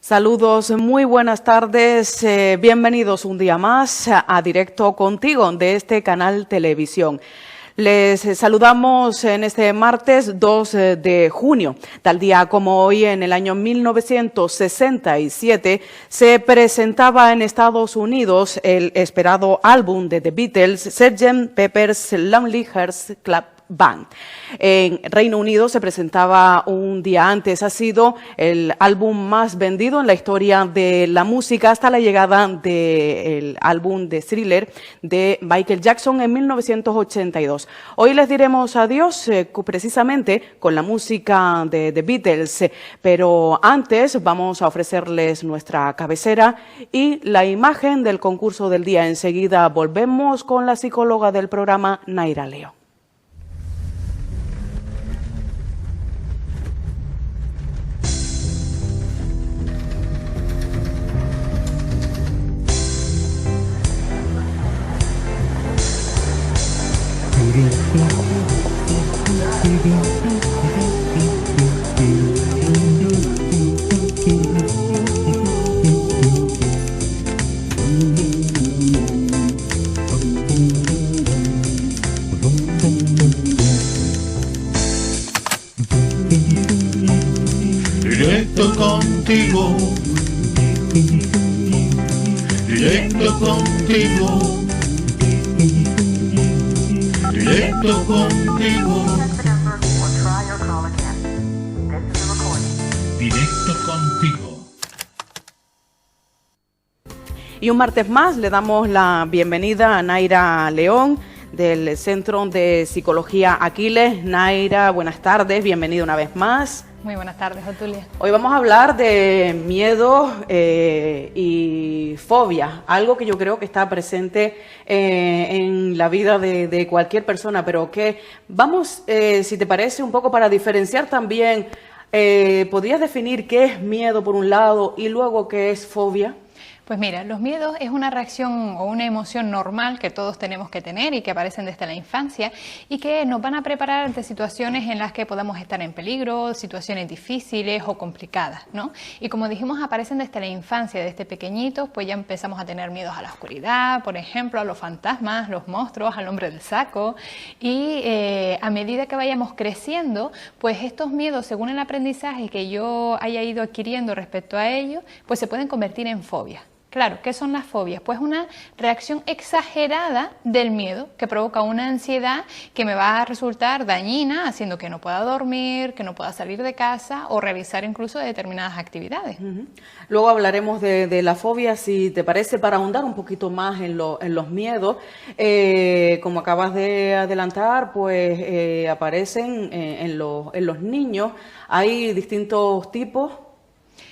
Saludos, muy buenas tardes, bienvenidos un día más a Directo Contigo de este canal Televisión. Les saludamos en este martes 2 de junio. Tal día como hoy, en el año 1967, se presentaba en Estados Unidos el esperado álbum de The Beatles, Sgt. Pepper's Lonely Hearts Club Band. En Reino Unido se presentaba un día antes. Ha sido el álbum más vendido en la historia de la música hasta la llegada del álbum de Thriller de Michael Jackson en 1982. Hoy les diremos adiós precisamente con la música de The Beatles, pero antes vamos a ofrecerles nuestra cabecera y la imagen del concurso del día. Enseguida volvemos con la psicóloga del programa, Naira León. Directo contigo, directo contigo, directo contigo, directo contigo. Y un martes más le damos la bienvenida a Naira León del Centro de Psicología Aquiles. Naira, buenas tardes, bienvenida una vez más. Muy buenas tardes, Otulia. Hoy vamos a hablar de miedo y fobia, algo que yo creo que está presente en la vida de cualquier persona, pero que vamos, si te parece, un poco para diferenciar también, ¿podrías definir qué es miedo por un lado y luego qué es fobia? Pues mira, los miedos es una reacción o una emoción normal que todos tenemos que tener y que aparecen desde la infancia y que nos van a preparar ante situaciones en las que podamos estar en peligro, situaciones difíciles o complicadas, ¿no? Y como dijimos, aparecen desde la infancia, desde pequeñitos, pues ya empezamos a tener miedos a la oscuridad, por ejemplo, a los fantasmas, los monstruos, al hombre del saco, y a medida que vayamos creciendo, pues estos miedos, según el aprendizaje que yo haya ido adquiriendo respecto a ellos, pues se pueden convertir en fobias. Claro, ¿qué son las fobias? Pues una reacción exagerada del miedo que provoca una ansiedad que me va a resultar dañina, haciendo que no pueda dormir, que no pueda salir de casa o realizar incluso determinadas actividades. Luego hablaremos de la fobia, si te parece, para ahondar un poquito más en los miedos. Como acabas de adelantar, pues aparecen en los niños. Hay distintos tipos.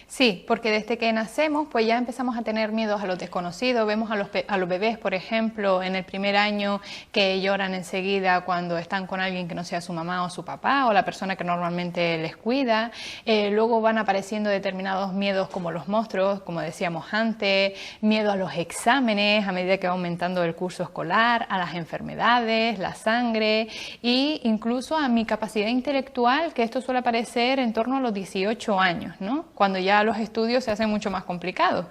Sí, porque desde que nacemos pues ya empezamos a tener miedos a lo desconocido. Vemos a los bebés, por ejemplo, en el primer año que lloran enseguida cuando están con alguien que no sea su mamá o su papá o la persona que normalmente les cuida. Luego van apareciendo determinados miedos como los monstruos, como decíamos antes, miedo a los exámenes a medida que va aumentando el curso escolar, a las enfermedades, la sangre e incluso a mi capacidad intelectual, que esto suele aparecer en torno a los 18 años, ¿no? Cuando ya los estudios se hacen mucho más complicados.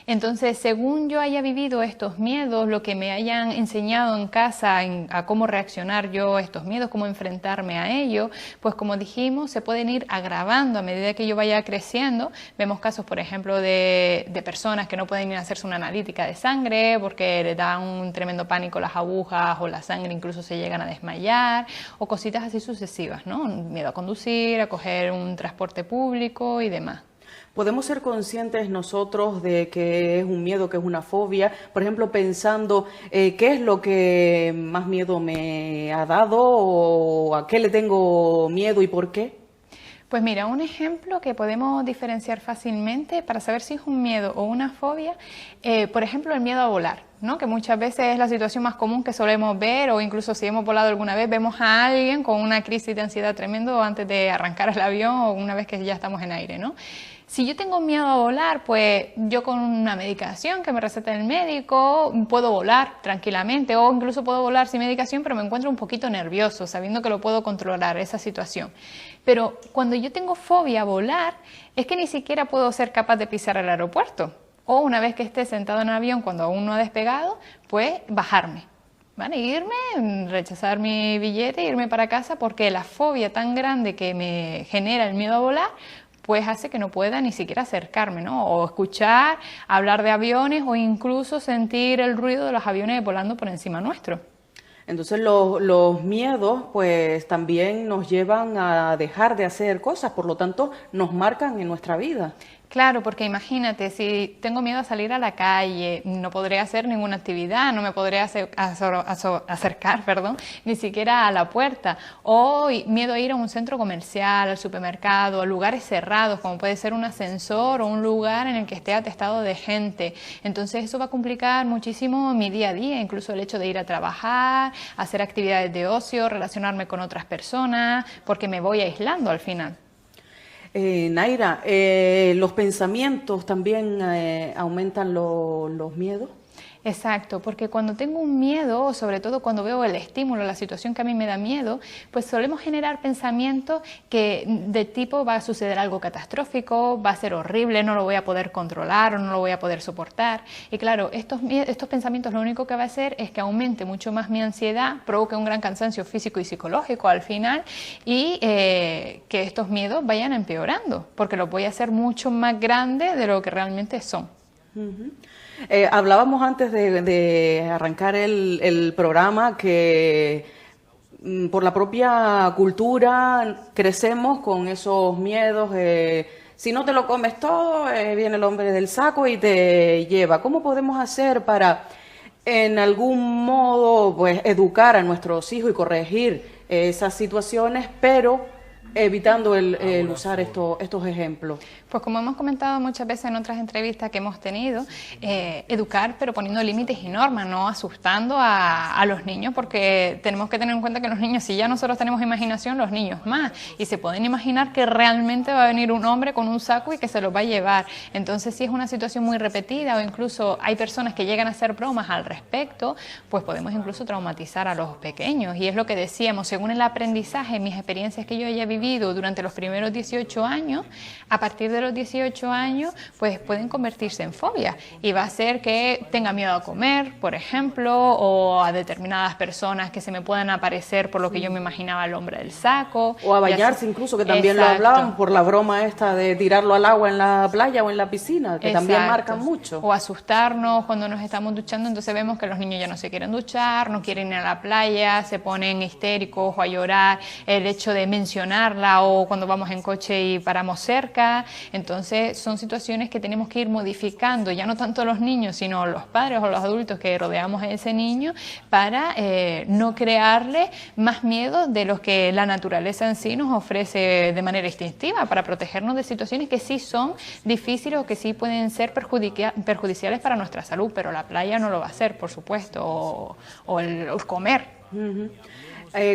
Entonces, según yo haya vivido estos miedos, lo que me hayan enseñado en casa a cómo reaccionar yo a estos miedos, cómo enfrentarme a ellos, pues como dijimos, se pueden ir agravando a medida que yo vaya creciendo. Vemos casos, por ejemplo, de personas que no pueden ir a hacerse una analítica de sangre porque les da un tremendo pánico las agujas o la sangre, incluso se llegan a desmayar o cositas así sucesivas, ¿no? Miedo a conducir, a coger un transporte público y demás. ¿Podemos ser conscientes nosotros de que es un miedo, que es una fobia? Por ejemplo, pensando qué es lo que más miedo me ha dado o a qué le tengo miedo y por qué. Pues mira, un ejemplo que podemos diferenciar fácilmente para saber si es un miedo o una fobia, por ejemplo, el miedo a volar, ¿no? Que muchas veces es la situación más común que solemos ver, o incluso si hemos volado alguna vez, vemos a alguien con una crisis de ansiedad tremendo antes de arrancar el avión o una vez que ya estamos en aire, ¿no? Si yo tengo miedo a volar, pues yo con una medicación que me receta el médico puedo volar tranquilamente, o incluso puedo volar sin medicación, pero me encuentro un poquito nervioso, sabiendo que lo puedo controlar, esa situación. Pero cuando yo tengo fobia a volar, es que ni siquiera puedo ser capaz de pisar el aeropuerto. O una vez que esté sentado en el avión, cuando aún no ha despegado, pues bajarme. ¿Vale? Irme, rechazar mi billete e irme para casa, porque la fobia tan grande que me genera el miedo a volar, pues hace que no pueda ni siquiera acercarme, ¿no? O escuchar, hablar de aviones o incluso sentir el ruido de los aviones volando por encima nuestro. Entonces los miedos pues también nos llevan a dejar de hacer cosas, por lo tanto nos marcan en nuestra vida. Claro, porque imagínate, si tengo miedo a salir a la calle, no podré hacer ninguna actividad, no me podré acercar, ni siquiera a la puerta. O miedo a ir a un centro comercial, al supermercado, a lugares cerrados, como puede ser un ascensor o un lugar en el que esté atestado de gente. Entonces eso va a complicar muchísimo mi día a día, incluso el hecho de ir a trabajar, hacer actividades de ocio, relacionarme con otras personas, porque me voy aislando al final. Naira, ¿los pensamientos también aumentan los miedos? Exacto, porque cuando tengo un miedo, o sobre todo cuando veo el estímulo, la situación que a mí me da miedo, pues solemos generar pensamientos que de tipo va a suceder algo catastrófico, va a ser horrible, no lo voy a poder controlar o no lo voy a poder soportar. Y claro, estos pensamientos lo único que va a hacer es que aumente mucho más mi ansiedad, provoque un gran cansancio físico y psicológico al final y que estos miedos vayan empeorando, porque los voy a hacer mucho más grandes de lo que realmente son. Hablábamos antes de arrancar el programa que por la propia cultura crecemos con esos miedos. Si no te lo comes todo, viene el hombre del saco y te lleva. ¿Cómo podemos hacer para, en algún modo, pues, educar a nuestros hijos y corregir esas situaciones, pero evitando el usar estos ejemplos? Pues como hemos comentado muchas veces en otras entrevistas que hemos tenido, educar pero poniendo límites y normas, no asustando a los niños, porque tenemos que tener en cuenta que los niños, si ya nosotros tenemos imaginación, los niños más, y se pueden imaginar que realmente va a venir un hombre con un saco y que se los va a llevar. Entonces, si es una situación muy repetida o incluso hay personas que llegan a hacer bromas al respecto, pues podemos incluso traumatizar a los pequeños. Y es lo que decíamos, según el aprendizaje, mis experiencias que yo haya vivido durante los primeros 18 años, a partir de los 18 años, pues pueden convertirse en fobia y va a hacer que tenga miedo a comer, por ejemplo, o a determinadas personas que se me puedan aparecer por lo que yo me imaginaba el hombre del saco. O a bañarse incluso, que también lo hablaban por la broma esta de tirarlo al agua en la playa o en la piscina, que también marcan mucho. O asustarnos cuando nos estamos duchando, entonces vemos que los niños ya no se quieren duchar, no quieren ir a la playa, se ponen histéricos o a llorar, el hecho de mencionarla o cuando vamos en coche y paramos cerca. Entonces son situaciones que tenemos que ir modificando, ya no tanto los niños, sino los padres o los adultos que rodeamos a ese niño, para no crearle más miedo de los que la naturaleza en sí nos ofrece de manera instintiva, para protegernos de situaciones que sí son difíciles o que sí pueden ser perjudiciales para nuestra salud, pero la playa no lo va a hacer, por supuesto, o el comer.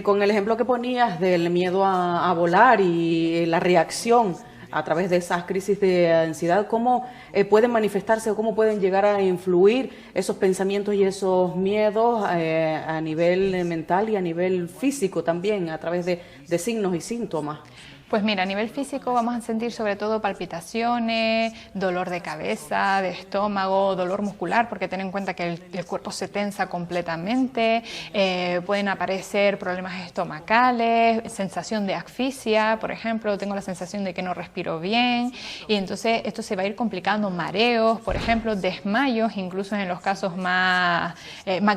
Con el ejemplo que ponías del miedo a volar y la reacción a través de esas crisis de ansiedad, ¿cómo pueden manifestarse o cómo pueden llegar a influir esos pensamientos y esos miedos a nivel mental y a nivel físico también, a través de signos y síntomas? Pues mira, a nivel físico vamos a sentir sobre todo palpitaciones, dolor de cabeza, de estómago, dolor muscular, porque ten en cuenta que el cuerpo se tensa completamente, pueden aparecer problemas estomacales, sensación de asfixia, por ejemplo, tengo la sensación de que no respiro bien, y entonces esto se va a ir complicando, mareos, por ejemplo, desmayos, incluso en los casos más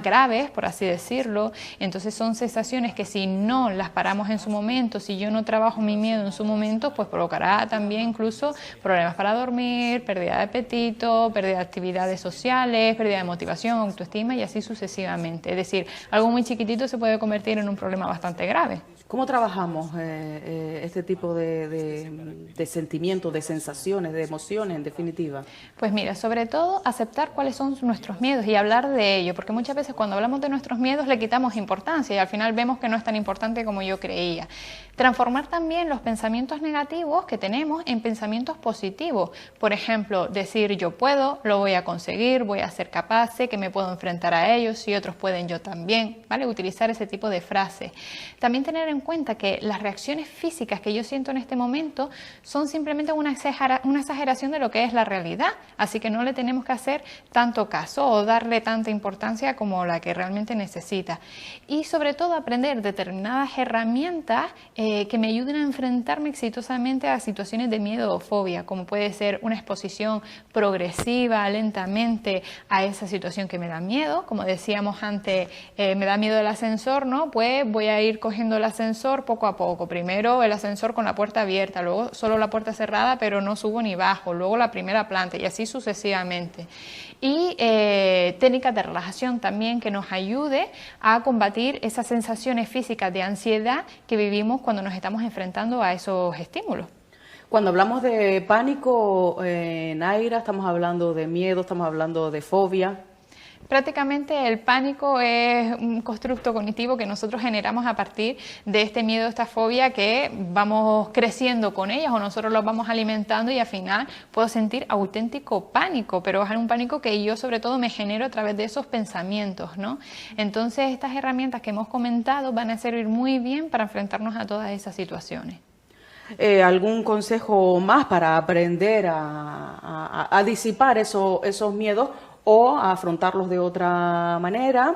graves, por así decirlo. Entonces son sensaciones que si no las paramos en su momento, si yo no trabajo mi miedo en su momento, pues provocará también incluso problemas para dormir, pérdida de apetito, pérdida de actividades sociales, pérdida de motivación, autoestima y así sucesivamente. Es decir, algo muy chiquitito se puede convertir en un problema bastante grave. ¿Cómo trabajamos este tipo de sentimientos, de sensaciones, de emociones, en definitiva? Pues mira, sobre todo aceptar cuáles son nuestros miedos y hablar de ello, porque muchas veces cuando hablamos de nuestros miedos le quitamos importancia y al final vemos que no es tan importante como yo creía. Transformar también los pensamientos negativos que tenemos en pensamientos positivos. Por ejemplo, decir yo puedo, lo voy a conseguir, voy a ser capaz, sé que me puedo enfrentar a ellos, si otros pueden yo también, ¿vale? Utilizar ese tipo de frases. También tener en cuenta que las reacciones físicas que yo siento en este momento son simplemente una exageración de lo que es la realidad, así que no le tenemos que hacer tanto caso o darle tanta importancia como la que realmente necesita. Y sobre todo aprender determinadas herramientas que me ayuden a enfrentarme exitosamente a situaciones de miedo o fobia, como puede ser una exposición progresiva, lentamente a esa situación que me da miedo. Como decíamos antes, me da miedo el ascensor, ¿no? Pues voy a ir cogiendo el ascensor poco a poco. Primero el ascensor con la puerta abierta, luego solo la puerta cerrada, pero no subo ni bajo, luego la primera planta y así sucesivamente. Y técnicas de relajación también que nos ayude a combatir esas sensaciones físicas de ansiedad que vivimos cuando nos estamos enfrentando a esos estímulos. Cuando hablamos de pánico, Naira, estamos hablando de miedo, estamos hablando de fobia. Prácticamente el pánico es un constructo cognitivo que nosotros generamos a partir de este miedo, esta fobia que vamos creciendo con ellas o nosotros los vamos alimentando y al final puedo sentir auténtico pánico, pero es un pánico que yo sobre todo me genero a través de esos pensamientos, ¿no? Entonces estas herramientas que hemos comentado van a servir muy bien para enfrentarnos a todas esas situaciones. ¿Algún consejo más para aprender a disipar esos miedos o a afrontarlos de otra manera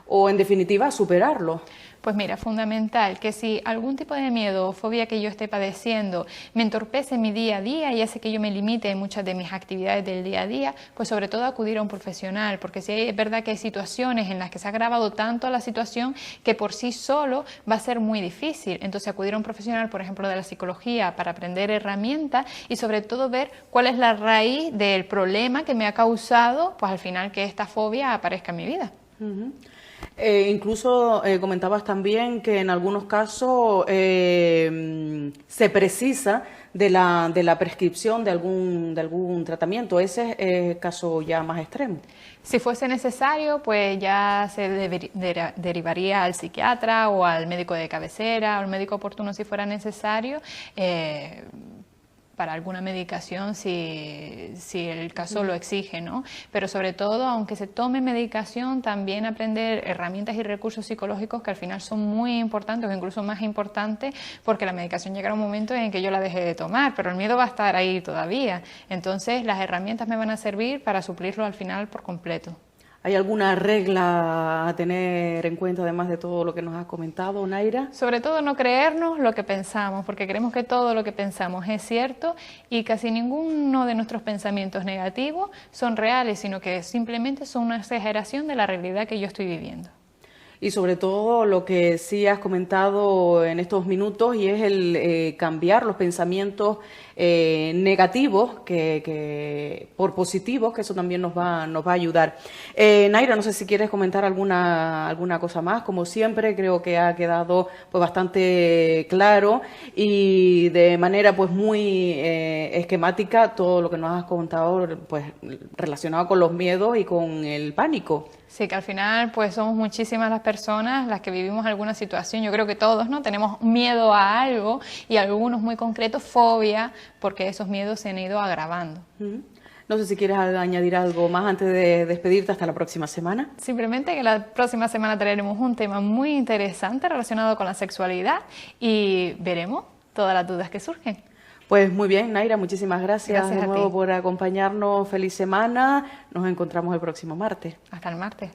o en definitiva a superarlos? Pues mira, fundamental que si algún tipo de miedo o fobia que yo esté padeciendo me entorpece mi día a día y hace que yo me limite en muchas de mis actividades del día a día, pues sobre todo acudir a un profesional, porque sí es verdad que hay situaciones en las que se ha agravado tanto la situación que por sí solo va a ser muy difícil. Entonces acudir a un profesional, por ejemplo, de la psicología para aprender herramientas y sobre todo ver cuál es la raíz del problema que me ha causado, pues al final que esta fobia aparezca en mi vida. Incluso comentabas también que en algunos casos se precisa de la prescripción de algún tratamiento. Ese es el caso ya más extremo. Si fuese necesario, pues ya se derivaría al psiquiatra o al médico de cabecera, o al médico oportuno si fuera necesario, para alguna medicación si el caso lo exige, ¿no? Pero sobre todo, aunque se tome medicación, también aprender herramientas y recursos psicológicos que al final son muy importantes o incluso más importantes, porque la medicación llegará un momento en que yo la deje de tomar, pero el miedo va a estar ahí todavía. Entonces las herramientas me van a servir para suplirlo al final por completo. ¿Hay alguna regla a tener en cuenta además de todo lo que nos has comentado, Naira? Sobre todo no creernos lo que pensamos, porque creemos que todo lo que pensamos es cierto y casi ninguno de nuestros pensamientos negativos son reales, sino que simplemente son una exageración de la realidad que yo estoy viviendo. Y sobre todo lo que sí has comentado en estos minutos y es el cambiar los pensamientos negativos por positivos, que eso también nos va a ayudar. Naira, no sé si quieres comentar alguna cosa más. Como siempre, creo que ha quedado pues bastante claro y de manera pues muy esquemática todo lo que nos has contado pues relacionado con los miedos y con el pánico. Sí, que al final pues somos muchísimas las personas las que vivimos alguna situación, yo creo que todos, ¿no? Tenemos miedo a algo y algunos muy concretos, fobia, porque esos miedos se han ido agravando. No sé si quieres añadir algo más antes de despedirte hasta la próxima semana. Simplemente que la próxima semana traeremos un tema muy interesante relacionado con la sexualidad y veremos todas las dudas que surgen. Pues muy bien, Naira, muchísimas gracias de nuevo ti por acompañarnos. Feliz semana. Nos encontramos el próximo martes. Hasta el martes.